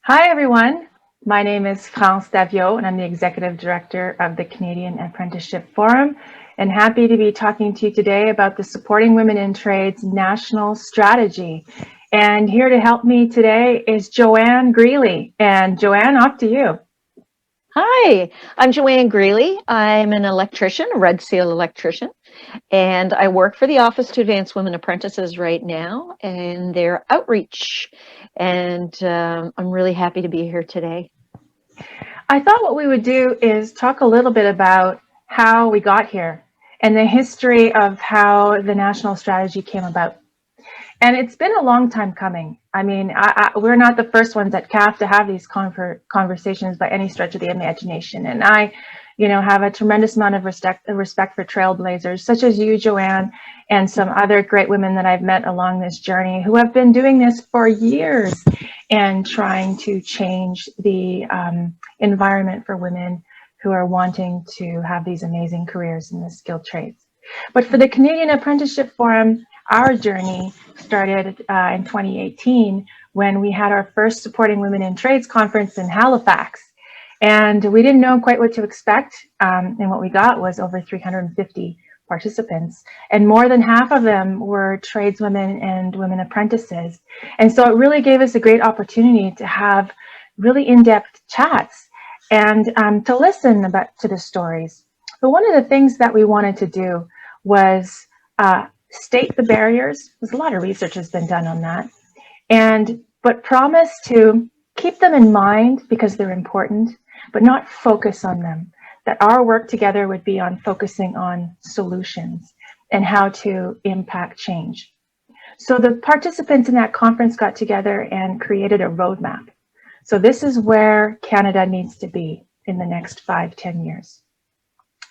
Hi, everyone. My name is France Davio, and I'm the Executive Director of the Canadian Apprenticeship Forum, and happy to be talking to you today about the Supporting Women in Trades National Strategy. And here to help me today is Joanne Greeley. And Joanne, off to you. Hi, I'm Joanne Greeley. I'm an electrician, a Red Seal electrician, and I work for the Office to Advance Women Apprentices right now and their outreach. And I'm really happy to be here today. I thought what we would do is talk a little bit about how we got here and the history of how the national strategy came about. And it's been a long time coming. I mean, we're not the first ones at CAF to have these conversations by any stretch of the imagination. And I, have a tremendous amount of respect for trailblazers such as you, Joanne, and some other great women that I've met along this journey who have been doing this for years and trying to change the environment for women who are wanting to have these amazing careers in the skilled trades. But for the Canadian Apprenticeship Forum, our journey started in 2018 when we had our first Supporting Women in Trades conference in Halifax. And we didn't know quite what to expect. And what we got was over 350 participants. And more than half of them were tradeswomen and women apprentices. And so it really gave us a great opportunity to have really in-depth chats and to listen to the stories. But one of the things that we wanted to do was state the barriers. There's a lot of research has been done on that, but promise to keep them in mind because they're important, but not focus on them. That our work together would be on focusing on solutions and how to impact change. So the participants in that conference got together and created a roadmap. So this is where Canada needs to be in the next 5-10 years.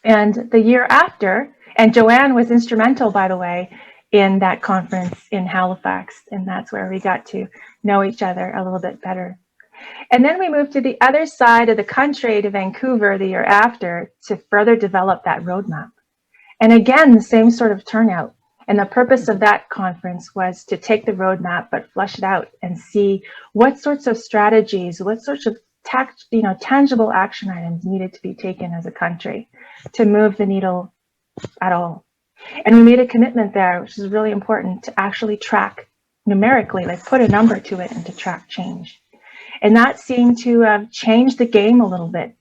And the year after, and Joanne was instrumental, by the way, in that conference in Halifax, and that's where we got to know each other a little bit better. And then we moved to the other side of the country, to Vancouver, the year after, to further develop that roadmap. And again, the same sort of turnout. And the purpose of that conference was to take the roadmap, but flush it out and see what sorts of strategies, what sorts of tangible action items needed to be taken as a country to move the needle at all. And we made a commitment there, which is really important, to actually track numerically, like put a number to it and to track change. And that seemed to change the game a little bit.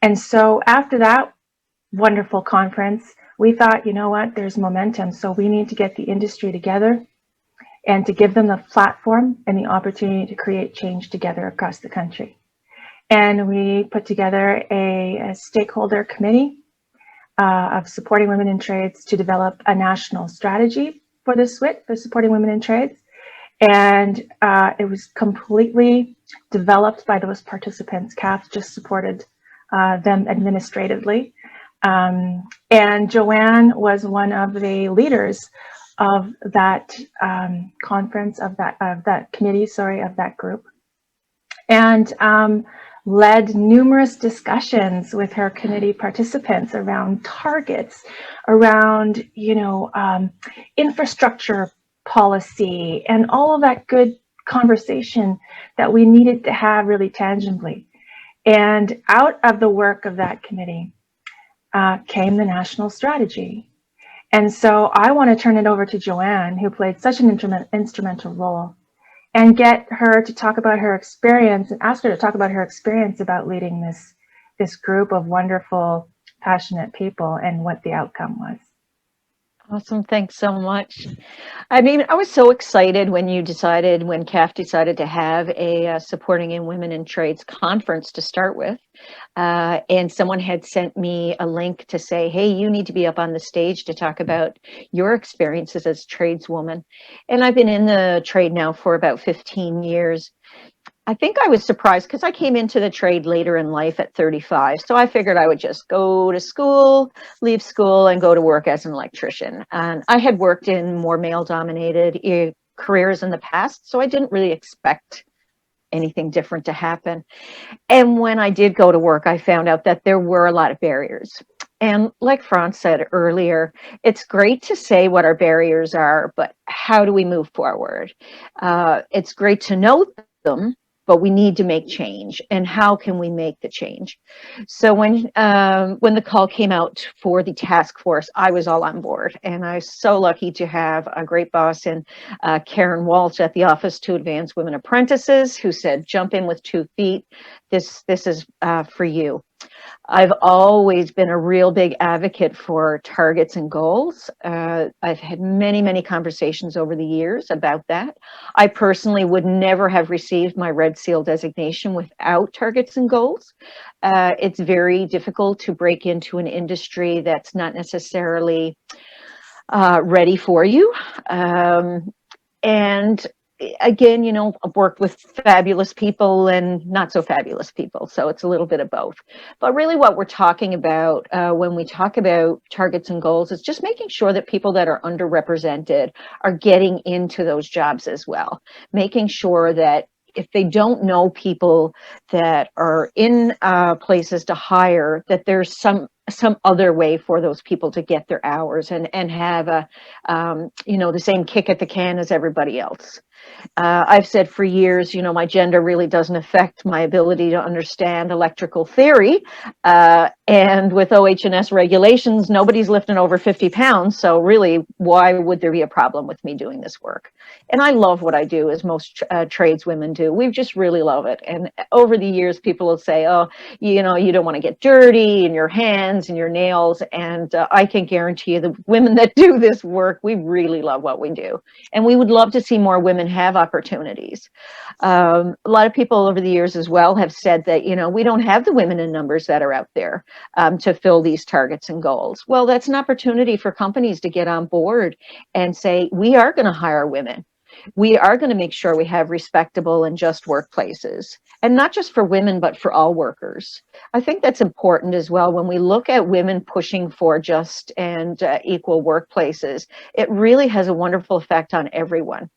And so after that wonderful conference, we thought, you know what, there's momentum. So we need to get the industry together and to give them the platform and the opportunity to create change together across the country. And we put together a stakeholder committee of supporting women in trades to develop a national strategy for the SWIT, for supporting women in trades. And it was completely developed by those participants. CAF just supported them administratively. And Joanne was one of the leaders of that conference, of that committee, of that group. And led numerous discussions with her committee participants around targets, around, infrastructure policy, and all of that good conversation that we needed to have really tangibly. And out of the work of that committee came the national strategy. And so I want to turn it over to Joanne, who played such an instrumental role, and get her to talk about her experience and ask her to talk about her experience about leading this group of wonderful, passionate people and what the outcome was. Awesome. Thanks so much. I mean, I was so excited when CAF decided to have a Supporting in Women in Trades conference to start with. And someone had sent me a link to say, hey, you need to be up on the stage to talk about your experiences as tradeswoman. And I've been in the trade now for about 15 years. I think I was surprised because I came into the trade later in life at 35. So I figured I would just go to school, leave school, and go to work as an electrician. And I had worked in more male-dominated careers in the past, so I didn't really expect anything different to happen. And when I did go to work, I found out that there were a lot of barriers. And like Franz said earlier, it's great to say what our barriers are, but how do we move forward? It's great to know them, but we need to make change. And how can we make the change? So when the call came out for the task force, I was all on board, and I was so lucky to have a great boss in Karen Walsh at the Office to Advance Women Apprentices, who said, "Jump in with 2 feet. This is for you." I've always been a real big advocate for targets and goals. I've had many, many conversations over the years about that. I personally would never have received my Red Seal designation without targets and goals. It's very difficult to break into an industry that's not necessarily ready for you. And again, you know, I've worked with fabulous people and not so fabulous people, so it's a little bit of both. But really what we're talking about when we talk about targets and goals is just making sure that people that are underrepresented are getting into those jobs as well. Making sure that if they don't know people that are in places to hire, that there's some other way for those people to get their hours and have a you know, the same kick at the can as everybody else. I've said for years, you know, my gender really doesn't affect my ability to understand electrical theory. And with OH&S regulations, nobody's lifting over 50 pounds. So really, why would there be a problem with me doing this work? And I love what I do, as most tradeswomen do. We just really love it. And over the years, people will say, oh, you know, you don't want to get dirty in your hands and your nails. And I can guarantee you the women that do this work, we really love what we do. And we would love to see more women have opportunities. A lot of people over the years as well have said that, you know, we don't have the women in numbers that are out there to fill these targets and goals. Well, that's an opportunity for companies to get on board and say, we are going to hire women. We are going to make sure we have respectable and just workplaces, and not just for women, but for all workers. I think that's important as well. When we look at women pushing for just and equal workplaces, it really has a wonderful effect on everyone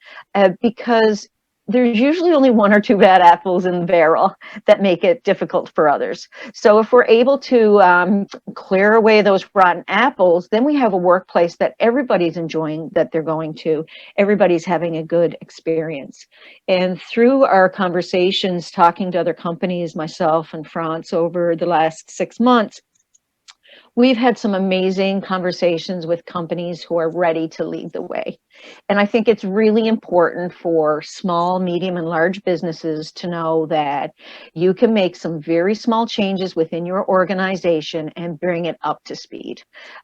because there's usually only 1 or 2 bad apples in the barrel that make it difficult for others. So if we're able to clear away those rotten apples, then we have a workplace that everybody's enjoying, that they're going to, everybody's having a good experience. And through our conversations, talking to other companies, myself and France, over the last 6 months, we've had some amazing conversations with companies who are ready to lead the way. And I think it's really important for small, medium, and large businesses to know that you can make some very small changes within your organization and bring it up to speed.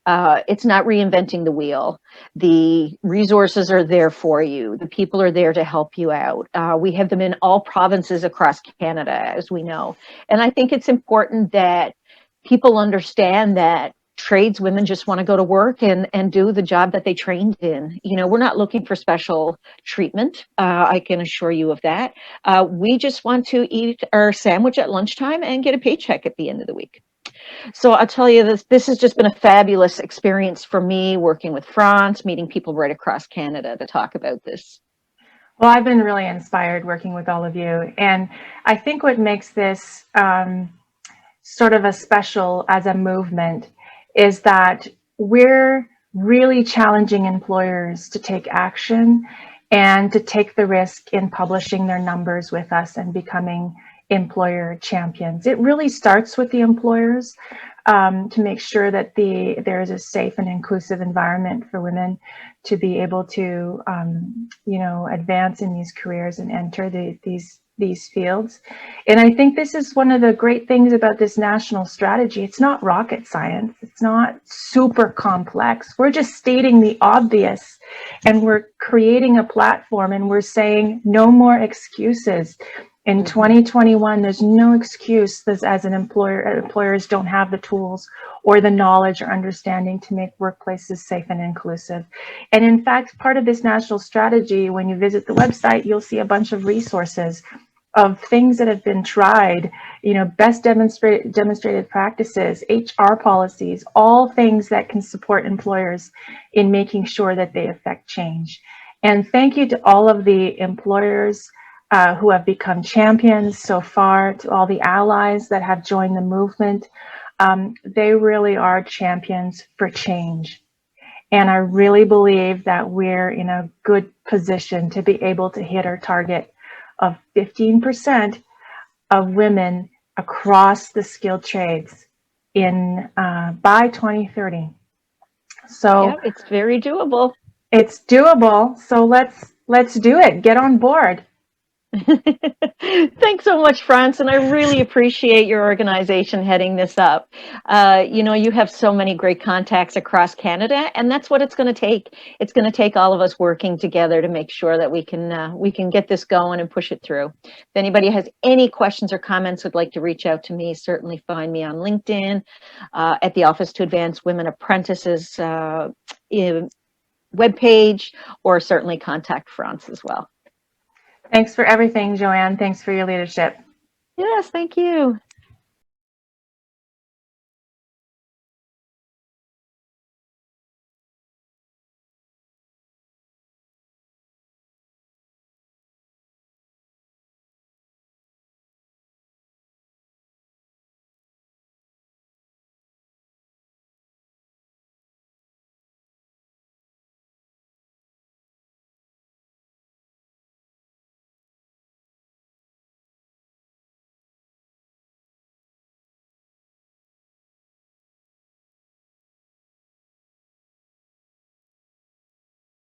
It's not reinventing the wheel. The resources are there for you. The people are there to help you out. We have them in all provinces across Canada, as we know. And I think it's important that people understand that tradeswomen just want to go to work and do the job that they trained in. You know, we're not looking for special treatment. I can assure you of that. We just want to eat our sandwich at lunchtime and get a paycheck at the end of the week. So I'll tell you, this has just been a fabulous experience for me, working with France, meeting people right across Canada to talk about this. Well, I've been really inspired working with all of you. And I think what makes this sort of a special as a movement is that we're really challenging employers to take action and to take the risk in publishing their numbers with us and becoming employer champions. It really starts with the employers to make sure that there is a safe and inclusive environment for women to be able to, advance in these careers and enter these fields. And I think this is one of the great things about this national strategy. It's not rocket science. It's not super complex. We're just stating the obvious, and we're creating a platform, and we're saying no more excuses. In 2021, there's no excuse that as an employers don't have the tools or the knowledge or understanding to make workplaces safe and inclusive. And in fact, part of this national strategy, when you visit the website, you'll see a bunch of resources of things that have been tried, best demonstrated practices, HR policies, all things that can support employers in making sure that they affect change. And thank you to all of the employers who have become champions so far, to all the allies that have joined the movement. They really are champions for change. And I really believe that we're in a good position to be able to hit our target of 15% of women across the skilled trades in by 2030. So Yeah, it's very doable. it's doable. So let's do it. Get on board. Thanks so much, France, and I really appreciate your organization heading this up. You have so many great contacts across Canada, and that's what it's going to take. It's going to take all of us working together to make sure that we can get this going and push it through. If anybody has any questions or comments would like to reach out to me, certainly find me on LinkedIn, at the Office to Advance Women Apprentices webpage, or certainly contact France as well. Thanks for everything, Joanne. Thanks for your leadership. Yes, thank you.